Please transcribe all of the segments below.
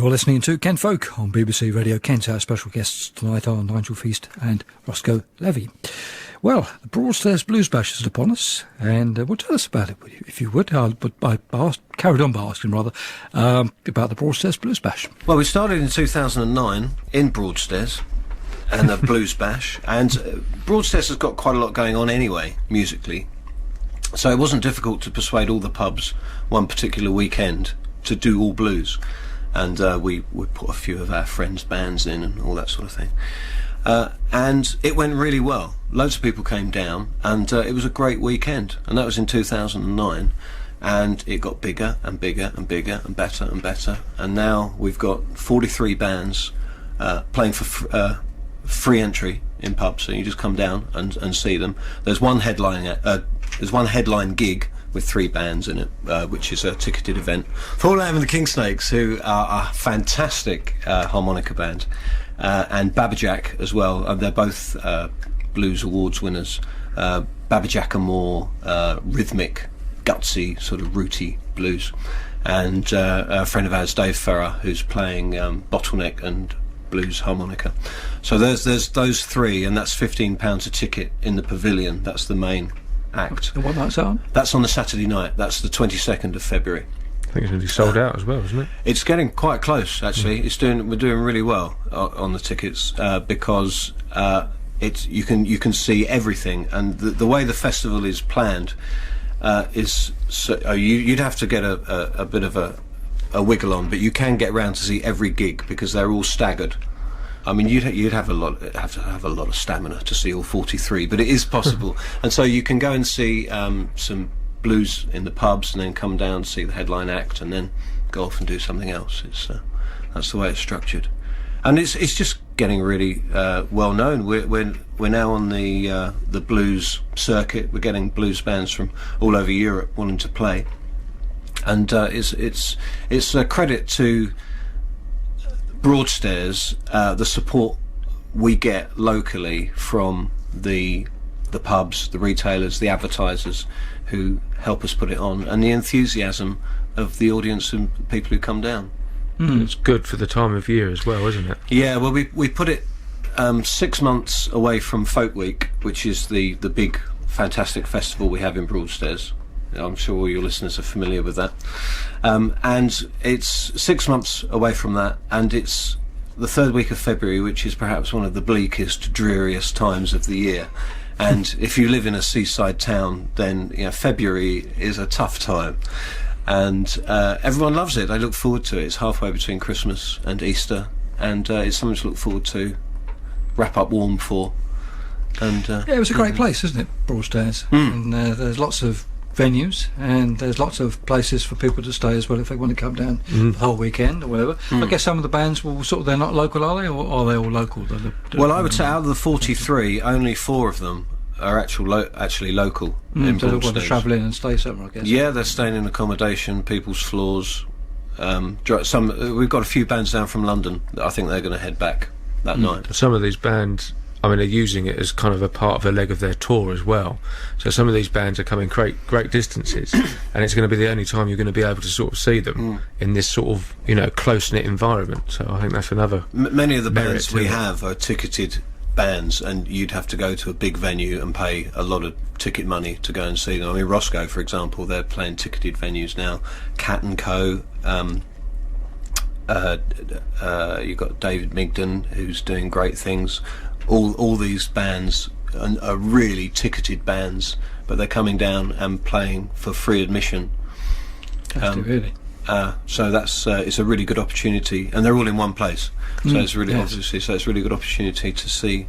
You're listening to Kent Folk on BBC Radio Kent. Our special guests tonight are Nigel Feast and Rosco Levy. Well, the Broadstairs Blues Bash is upon us, and well, tell us about it, if you would. I carried on by asking, rather, about the Broadstairs Blues Bash. Well, we started in 2009 in Broadstairs, and the Blues Bash, and Broadstairs has got quite a lot going on anyway, musically, so it wasn't difficult to persuade all the pubs one particular weekend to do all blues. And we put a few of our friends' bands in and all that sort of thing. And it went really well. Loads of people came down, and it was a great weekend. And that was in 2009. And it got bigger and bigger and bigger and better and better. And now we've got 43 bands playing for free entry in pubs. So you just come down and see them. There's one headline gig with 3 bands in it, which is a ticketed event. Paul Lamb and the King Snakes, who are a fantastic harmonica band, and Babajack as well. They're both Blues Awards winners. Babajack are more rhythmic, gutsy, sort of rooty blues. And a friend of ours, Dave Ferrer, who's playing bottleneck and blues harmonica. So there's those 3, and that's £15 a ticket in the pavilion. That's the main act. And what night's that on? That's on the Saturday night. That's the 22nd of February. I think it's going to be sold out as well, isn't it? It's getting quite close, actually. We're doing really well on the tickets because you can see everything, and the way the festival is planned is you'd have to get a bit of a wiggle on, but you can get round to see every gig because they're all staggered. I mean, you'd have to have a lot of stamina to see all 43, but it is possible. And so you can go and see some blues in the pubs, and then come down and see the headline act, and then go off and do something else. That's the way it's structured, and it's just getting really well known. We're now on the blues circuit. We're getting blues bands from all over Europe wanting to play, and it's a credit to Broadstairs, the support we get locally from the pubs, the retailers, the advertisers who help us put it on, and the enthusiasm of the audience and people who come down. It's good for the time of year as well, isn't it? Yeah, well, we put it 6 months away from Folk Week, which is the big fantastic festival we have in Broadstairs. I'm sure all your listeners are familiar with that. And it's 6 months away from that, and it's the 3rd week of February, which is perhaps one of the bleakest, dreariest times of the year. And if you live in a seaside town, then February is a tough time. And everyone loves it. They look forward to it. It's halfway between Christmas and Easter, and it's something to look forward to, wrap up warm for. And yeah, it was a great place, isn't it, Broadstairs? And there's lots of venues, and there's lots of places for people to stay as well if they want to come down the whole weekend or whatever. I guess some of the bands they're not local, are they, or are they all local? Well, I would say out of the 43, only 4 of them are actually local. In so they want to travel in and stay somewhere, I guess. Yeah, they're staying in accommodation, people's floors. We've got a few bands down from London that I think they're going to head back that night. Some of these bands, I mean, they're using it as kind of a part of a leg of their tour as well. So some of these bands are coming great distances, and it's going to be the only time you're going to be able to sort of see them in this sort of close-knit environment. So I think that's another. Many of the bands we have are ticketed bands, and you'd have to go to a big venue and pay a lot of ticket money to go and see them. I mean, Rosco, for example, they're playing ticketed venues now. Cat & Co. You've got David Migden, who's doing great things. All these bands are really ticketed bands, but they're coming down and playing for free admission. Really. So that's it's a really good opportunity, and they're all in one place. So it's really it's a really good opportunity to see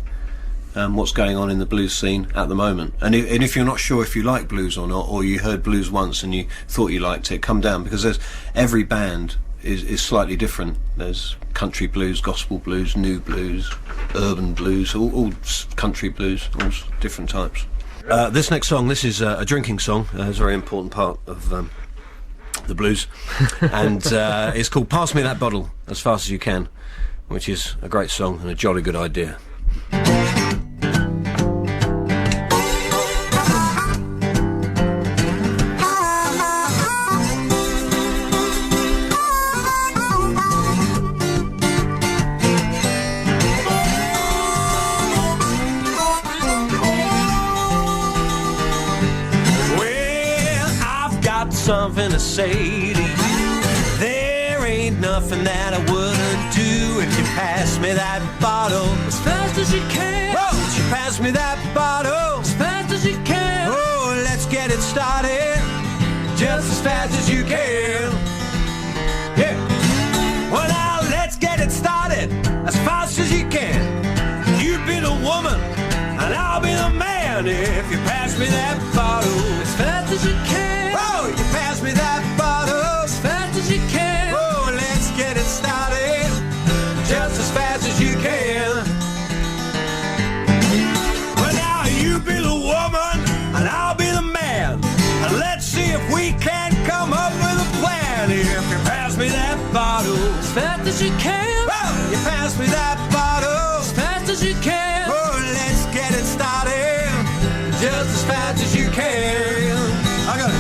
what's going on in the blues scene at the moment. And if you're not sure if you like blues or not, or you heard blues once and you thought you liked it, come down, because every band is slightly different. There's country blues, gospel blues, new blues, urban blues, all country blues, all different types. This next song, this is a drinking song. It's a very important part of the blues, and it's called "Pass Me That Bottle As Fast As You Can," which is a great song and a jolly good idea. something to say to you. There ain't nothing that I wouldn't do if you pass me that bottle as fast as you can. Oh, you pass me that bottle as fast as you can. Oh, let's get it started just as fast as you can. Yeah. Well, now let's get it started as fast as you can. You be the woman and I'll be the man if you pass me that bottle as fast as you can. Oh, you pass me that bottle as fast as you can. Oh, let's get it started just as fast as you can. Well, now you be the woman and I'll be the man, and let's see if we can come up with a plan. If you pass me that bottle as fast as you can. Oh, you pass me that bottle as fast as you can. Oh, let's get it started just as fast as you can. I got it.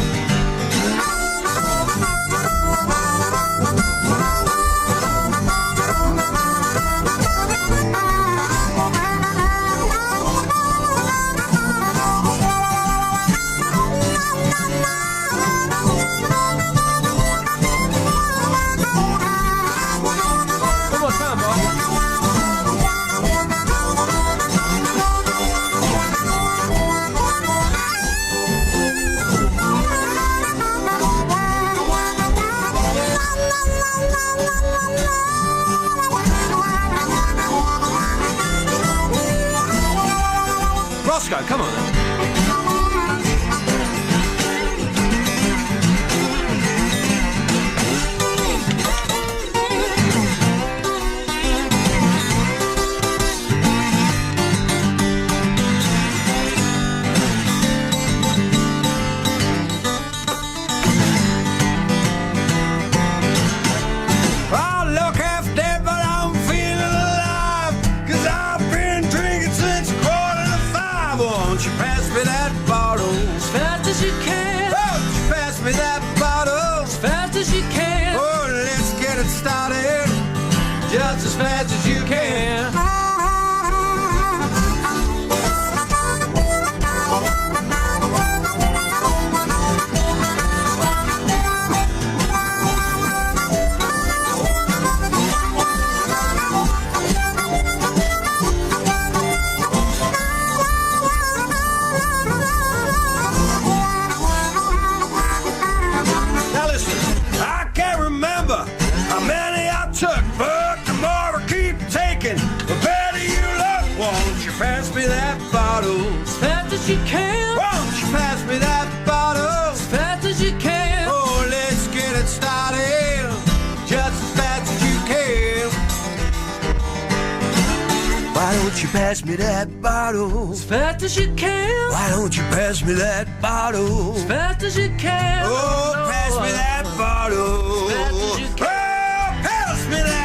One more time, boy. Rosco, come on. Oh, look half dead, but I'm feeling alive, 'cause I've been drinking since 4:45. Won't you pass me that bottle as fast as you can. Won't you pass me that bottle as fast as you can. Oh, let's get it started just as fast as you can. Now listen, I can't remember how many I took, but the more I keep taking, the better you look. Won't you pass me that bottle as fast as you can. Won't you pass me that bottle as fast as you can. Oh, let's get it started just as fast as you can. Why don't you pass me that bottle as fast as you can. Why don't you pass me that bottle as fast as you can. Oh, pass me that bottle as fast as you can. Oh, pass me that